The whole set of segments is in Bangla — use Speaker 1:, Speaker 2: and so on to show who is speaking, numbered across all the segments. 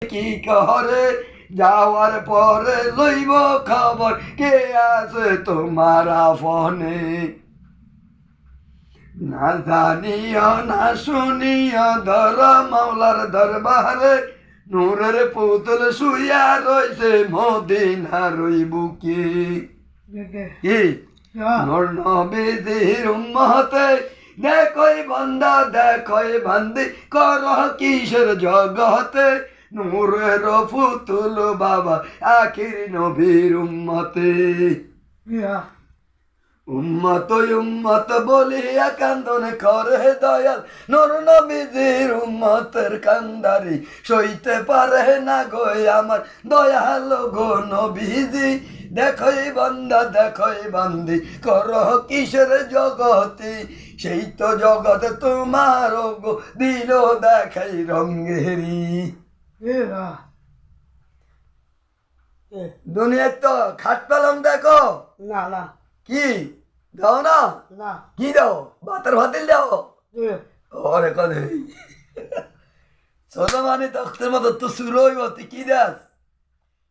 Speaker 1: কি করে যাওয়ার পরে লইব খবর কে আছে তোমার ফোনে না জানিও না শুনিও ধর মাওলার দরবারে নূরের পুতুল শুইয়া রইছে মদিনার ওই বুকে কি নূর নবীর উম্মতে দেখই বান্দা দেখই বান্দি কর কিসের জগতে নূরের পুতুল বাবা আখির নবীর উম্মতে উম্মত উম্মত বলিয়া কান্দন করে দয়াল নূর নবীজির উম্মতের কান্দারি সইতে পারে না গো আমার দয়াল গো নবীজি দেখই বান্দা দেখই বান্দি কর কিসের জগতে সেই তো জগৎ তোমার গো দিল দেখাই রঙ্গেরি দুনিয়ার তো খাট পেলাম দেখো
Speaker 2: না না
Speaker 1: কি দাও না
Speaker 2: না
Speaker 1: কি দাও ভাতের ভাতিল দাও ওরে কদে ছোট মানে তখতের মতো তো শুরু হইব তুই কি দাস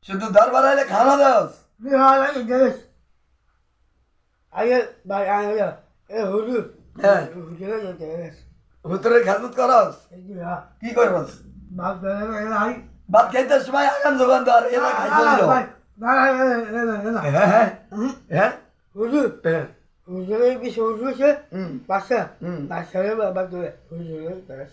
Speaker 1: শুধু দরবার আইলে খানা দাস হ্যাঁ হুতরের খেদমত করস কি করস ভাত খাইতে সময় আগান জোগান দর এরা খাইতে দিল হ্যাঁ হ্যাঁ
Speaker 2: হুজুরের বেশি হুজুর আছে বাসা বাসারে বাবা করে হুজুরের বাস